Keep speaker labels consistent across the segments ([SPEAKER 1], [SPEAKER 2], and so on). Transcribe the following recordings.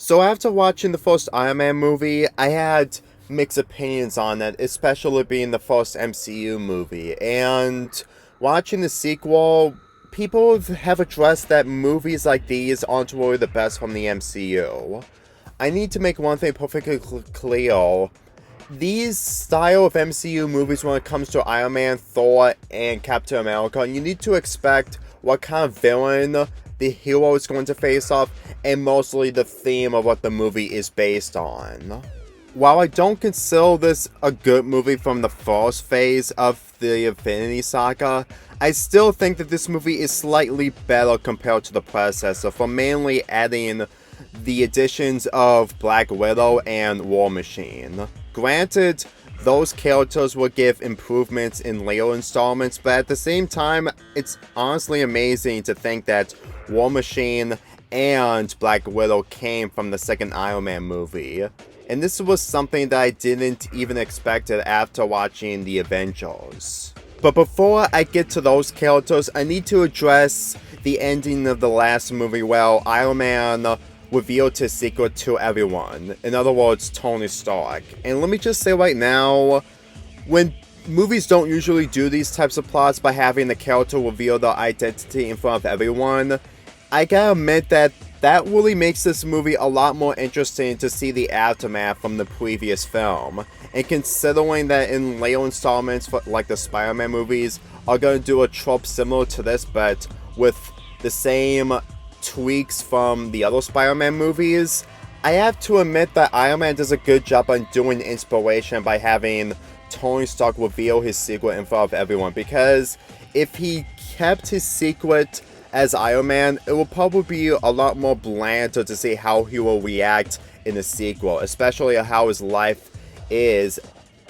[SPEAKER 1] So after watching the first Iron Man movie, I had mixed opinions on it, especially being the first MCU movie. And watching the sequel, people have addressed that movies like these aren't really the best from the MCU. I need to make one thing perfectly clear. These style of MCU movies, when it comes to Iron Man, Thor, and Captain America, you need to expect what kind of villain the hero is going to face off, and mostly the theme of what the movie is based on. While I don't consider this a good movie from the first phase of the Infinity Saga, I still think that this movie is slightly better compared to the predecessor for mainly adding the additions of Black Widow and War Machine. Granted, those characters will give improvements in later installments, but at the same time, it's honestly amazing to think that War Machine and Black Widow came from the second Iron Man movie. And this was something that I didn't even expect after watching The Avengers. But before I get to those characters, I need to address the ending of the last movie where Iron Man revealed his secret to everyone. In other words, Tony Stark. And let me just say right now, when movies don't usually do these types of plots by having the character reveal their identity in front of everyone, I gotta admit that really makes this movie a lot more interesting to see the aftermath from the previous film. And considering that in later installments, like the Spider-Man movies, are gonna do a trope similar to this, but with the same tweaks from the other Spider-Man movies, I have to admit that Iron Man does a good job on doing inspiration by having Tony Stark reveal his secret in front of everyone, because if he kept his secret as Iron Man, it will probably be a lot more bland to see how he will react in the sequel, especially how his life is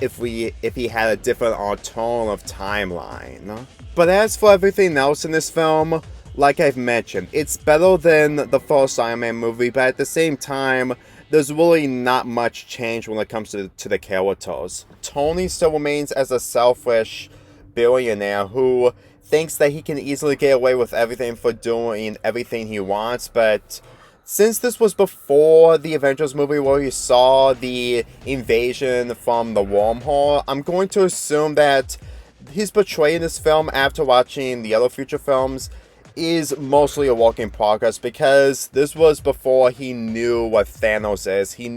[SPEAKER 1] if he had a different alternative timeline. But as for everything else in this film, like I've mentioned, it's better than the first Iron Man movie, but at the same time, there's really not much change when it comes to the characters. Tony still remains as a selfish billionaire who thinks that he can easily get away with everything for doing everything he wants, but since this was before the Avengers movie where he saw the invasion from the wormhole, I'm going to assume that his portrayal in this film after watching the other future films is mostly a work in progress, because this was before he knew what Thanos is. He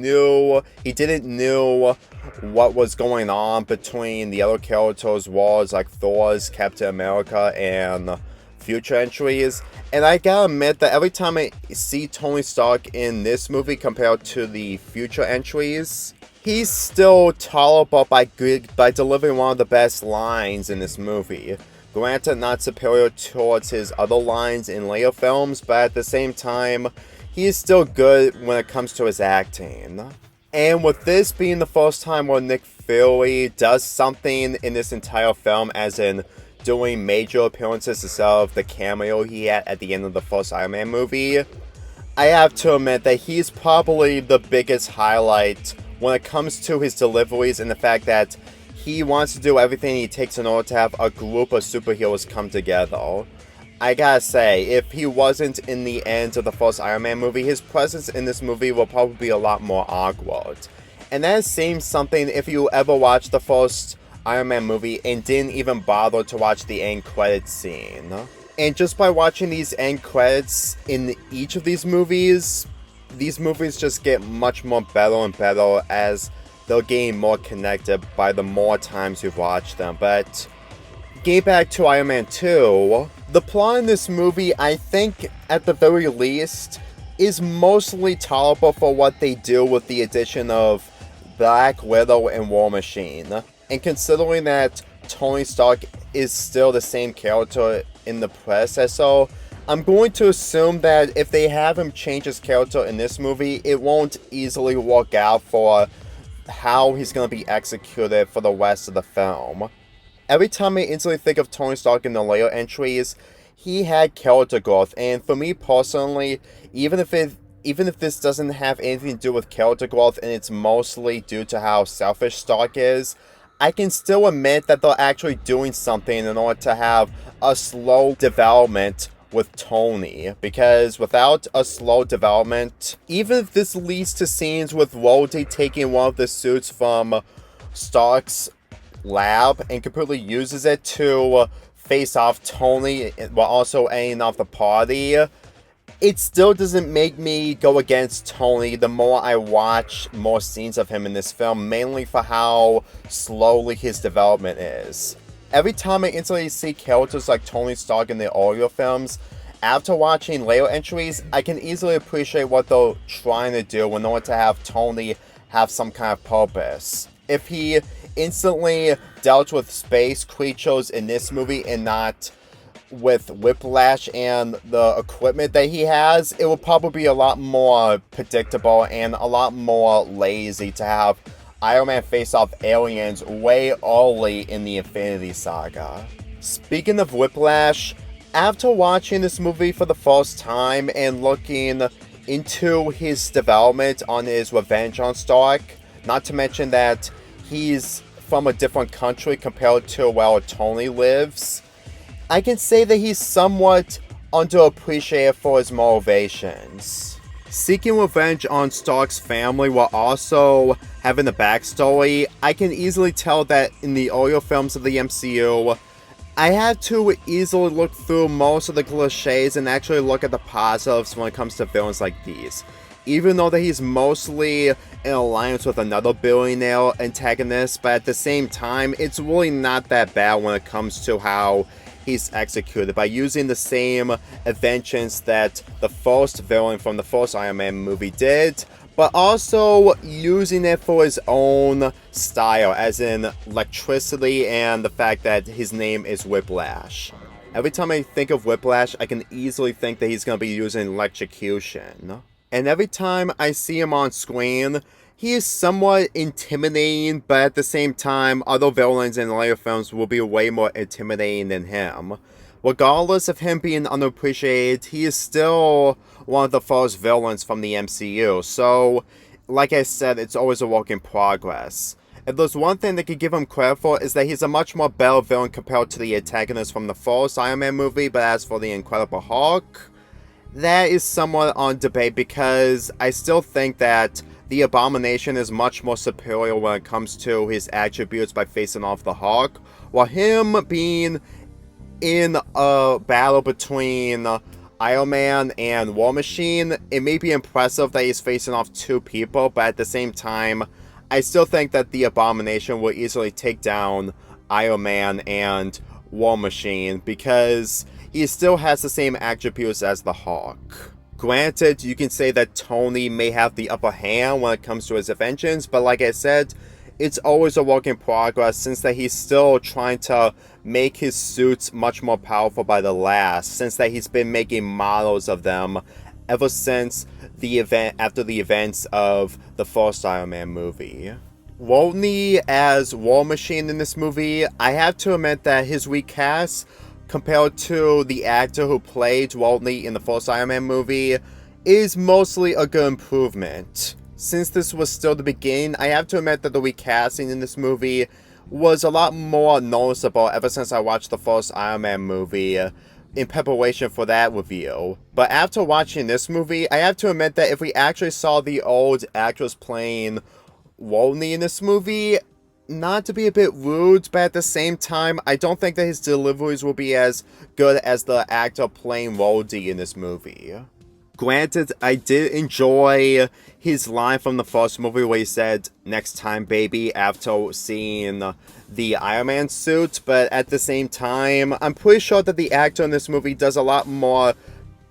[SPEAKER 1] didn't know what was going on between the other characters' wars like Thor's, Captain America, and future entries. And I gotta admit that every time I see Tony Stark in this movie compared to the future entries, he's still tolerable by delivering one of the best lines in this movie. Granted, not superior towards his other lines in later films, but at the same time, he is still good when it comes to his acting. And with this being the first time where Nick Fury does something in this entire film, as in doing major appearances instead of the cameo he had at the end of the first Iron Man movie, I have to admit that he's probably the biggest highlight when it comes to his deliveries, and the fact that he wants to do everything he takes in order to have a group of superheroes come together. I gotta say, if he wasn't in the end of the first Iron Man movie, his presence in this movie will probably be a lot more awkward. And that seems something if you ever watched the first Iron Man movie and didn't even bother to watch the end credits scene. And just by watching these end credits in each of these movies just get much more better and better as they'll gain more connected by the more times you've watched them. But getting back to Iron Man 2, the plot in this movie, I think, at the very least, is mostly tolerable for what they do with the addition of Black Widow and War Machine. And considering that Tony Stark is still the same character in the predecessor, I'm going to assume that if they have him change his character in this movie, it won't easily work out for how he's going to be executed for the rest of the film. Every time I instantly think of Tony Stark in the later entries, he had character growth, and for me personally, even if this doesn't have anything to do with character growth and it's mostly due to how selfish Stark is, I can still admit that they're actually doing something in order to have a slow development with Tony, because without a slow development, even if this leads to scenes with Rhodey taking one of the suits from Stark's lab and completely uses it to face off Tony while also ending off the party, it still doesn't make me go against Tony the more I watch more scenes of him in this film, mainly for how slowly his development is. Every time I instantly see characters like Tony Stark in the audio films, after watching later entries, I can easily appreciate what they're trying to do in order to have Tony have some kind of purpose. If he instantly dealt with space creatures in this movie and not with Whiplash and the equipment that he has, it would probably be a lot more predictable and a lot more lazy to have Iron Man face off aliens way early in the Infinity Saga. Speaking of Whiplash, after watching this movie for the first time and looking into his development on his revenge on Stark, not to mention that he's from a different country compared to where Tony lives, I can say that he's somewhat underappreciated for his motivations. Seeking revenge on Stark's family while also having a backstory, I can easily tell that in the earlier films of the MCU, I had to easily look through most of the cliches and actually look at the positives when it comes to villains like these. Even though that he's mostly in alliance with another billionaire antagonist, but at the same time, it's really not that bad when it comes to how he's executed, by using the same inventions that the first villain from the first Iron Man movie did, but also using it for his own style, as in electricity and the fact that his name is Whiplash. Every time I think of Whiplash, I can easily think that he's going to be using electrocution. And every time I see him on screen, he is somewhat intimidating, but at the same time, other villains in later films will be way more intimidating than him. Regardless of him being unappreciated, he is still one of the first villains from the MCU, so, like I said, it's always a work in progress. If there's one thing that could give him credit for, is that he's a much more better villain compared to the antagonist from the first Iron Man movie, but as for the Incredible Hulk, that is somewhat on debate, because I still think that the Abomination is much more superior when it comes to his attributes by facing off the Hulk, while him being in a battle between Iron Man and War Machine, it may be impressive that he's facing off two people, but at the same time, I still think that the Abomination will easily take down Iron Man and War Machine, because he still has the same attributes as the Hulk. Granted, you can say that Tony may have the upper hand when it comes to his inventions, but like I said, it's always a work in progress, since that he's still trying to make his suits much more powerful by the last, since that he's been making models of them ever since after the events of the first Iron Man movie. Rodney as War Machine in this movie, I have to admit that his recast compared to the actor who played Rodney in the first Iron Man movie is mostly a good improvement. Since this was still the beginning, I have to admit that the recasting in this movie was a lot more noticeable ever since I watched the first Iron Man movie in preparation for that review. But after watching this movie, I have to admit that if we actually saw the old actress playing Rodney in this movie, not to be a bit rude, but at the same time, I don't think that his deliveries will be as good as the actor playing Rhodey in this movie. Granted, I did enjoy his line from the first movie where he said, "Next time, baby," after seeing the Iron Man suit, but at the same time, I'm pretty sure that the actor in this movie does a lot more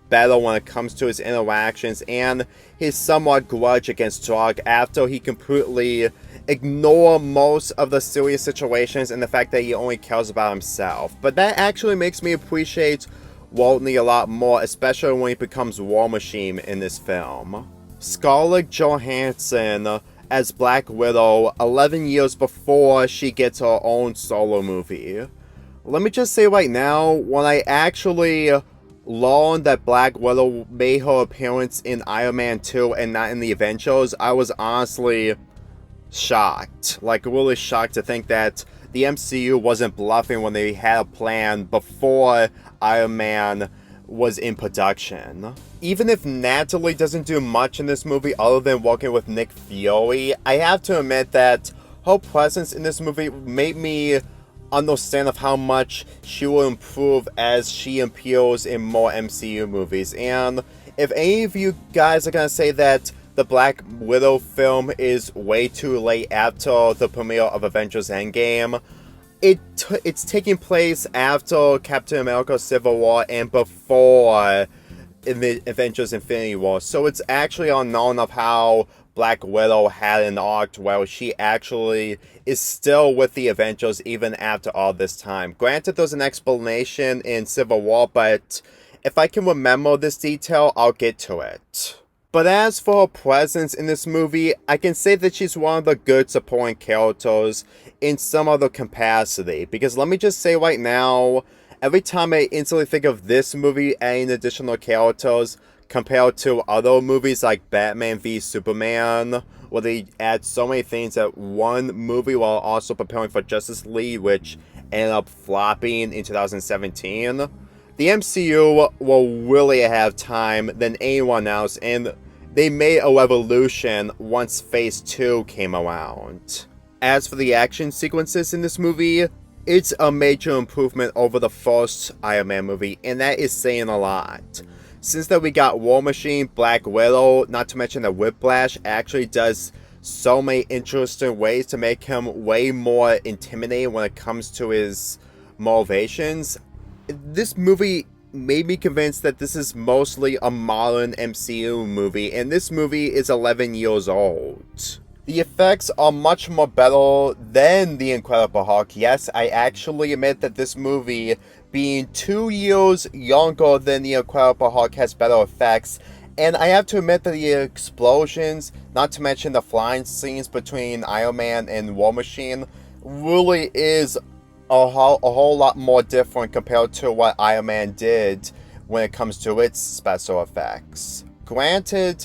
[SPEAKER 1] better when it comes to his interactions and his somewhat grudge against Stark after he completely ignore most of the serious situations and the fact that he only cares about himself. But that actually makes me appreciate Rodney a lot more, especially when he becomes War Machine in this film. Scarlett Johansson as Black Widow 11 years before she gets her own solo movie. Let me just say right now, when I actually learned that Black Widow made her appearance in Iron Man 2 and not in the Avengers, I was honestly shocked. Like, really shocked to think that the MCU wasn't bluffing when they had a plan before Iron Man was in production. Even if Natalie doesn't do much in this movie other than working with Nick Fury, I have to admit that her presence in this movie made me understand of how much she will improve as she appears in more MCU movies. And if any of you guys are gonna say that the Black Widow film is way too late after the premiere of Avengers Endgame, it's taking place after Captain America Civil War and before Avengers Infinity War, so it's actually unknown of how Black Widow had an arc where she actually is still with the Avengers even after all this time. Granted, there's an explanation in Civil War, but if I can remember this detail, I'll get to it. But as for her presence in this movie, I can say that she's one of the good supporting characters in some other capacity. Because let me just say right now, every time I instantly think of this movie adding additional characters compared to other movies like Batman v Superman, where they add so many things at one movie while also preparing for Justice League, which ended up flopping in 2017. The MCU will really have time than anyone else, and they made a revolution once Phase 2 came around. As for the action sequences in this movie, it's a major improvement over the first Iron Man movie, and that is saying a lot. Since that we got War Machine, Black Widow, not to mention that Whiplash actually does so many interesting ways to make him way more intimidating when it comes to his motivations. This movie made me convinced that this is mostly a modern MCU movie, and this movie is 11 years old. The effects are much more better than The Incredible Hulk. Yes, I actually admit that this movie, being 2 years younger than The Incredible Hulk, has better effects. And I have to admit that the explosions, not to mention the flying scenes between Iron Man and War Machine, really is a whole lot more different compared to what Iron Man did when it comes to its special effects. Granted,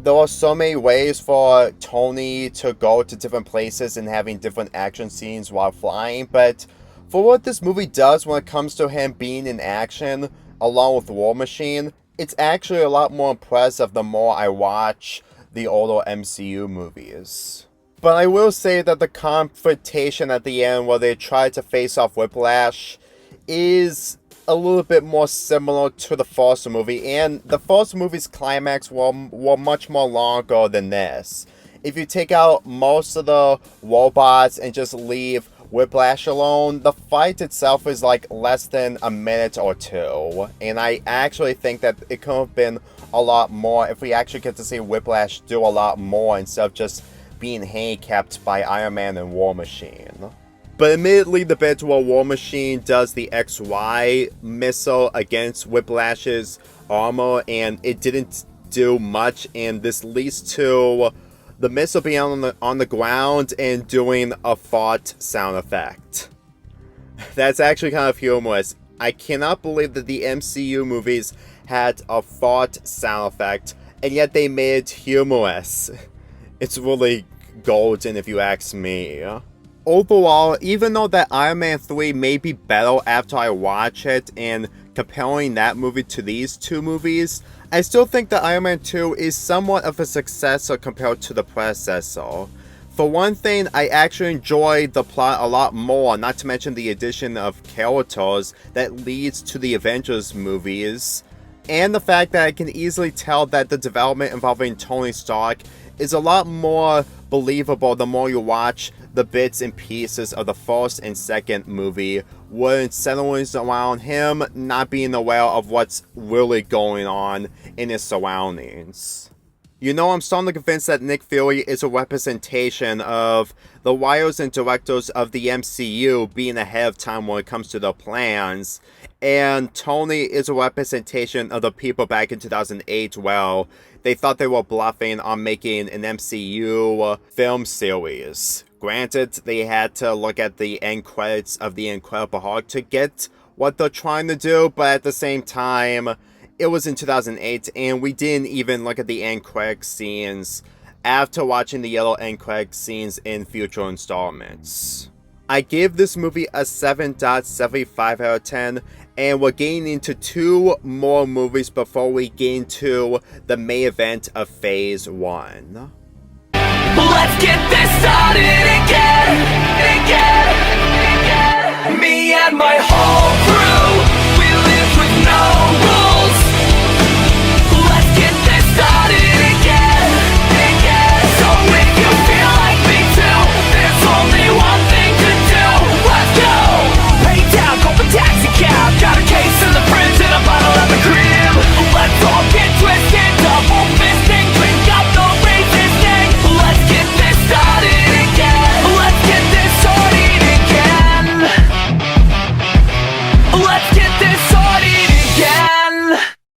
[SPEAKER 1] there are so many ways for Tony to go to different places and having different action scenes while flying, but for what this movie does when it comes to him being in action along with War Machine, it's actually a lot more impressive the more I watch the older MCU movies. But I will say that the confrontation at the end where they try to face off Whiplash is a little bit more similar to the first movie, and the first movie's climax were much more longer than this. If you take out most of the robots and just leave Whiplash alone, the fight itself is like less than a minute or two, and I actually think that it could have been a lot more if we actually get to see Whiplash do a lot more instead of just being handicapped by Iron Man and War Machine. But admittedly, the bit where War Machine does the XY missile against Whiplash's armor, and it didn't do much, and this leads to the missile being on the ground and doing a fart sound effect. That's actually kind of humorous. I cannot believe that the MCU movies had a fart sound effect, and yet they made it humorous. It's really golden if you ask me. Overall, even though that Iron Man 3 may be better after I watch it and comparing that movie to these two movies, I still think that Iron Man 2 is somewhat of a successor compared to the predecessor. For one thing, I actually enjoyed the plot a lot more, not to mention the addition of characters that leads to the Avengers movies, and the fact that I can easily tell that the development involving Tony Stark is a lot more believable the more you watch the bits and pieces of the first and second movie, when it centers around him not being aware of what's really going on in his surroundings. You know, I'm starting to convince that Nick Fury is a representation of the writers and directors of the MCU being ahead of time when it comes to their plans, and Tony is a representation of the people back in 2008 where they thought they were bluffing on making an MCU film series. Granted, they had to look at the end credits of The Incredible Hulk to get what they're trying to do, but at the same time, it was in 2008, and we didn't even look at the end credit scenes after watching the yellow end credit scenes in future installments. I give this movie a 7.75 out of 10, And we're getting into 2 more movies before we get into the main event of Phase 1.
[SPEAKER 2] Let's get this started again. Me and my whole crew.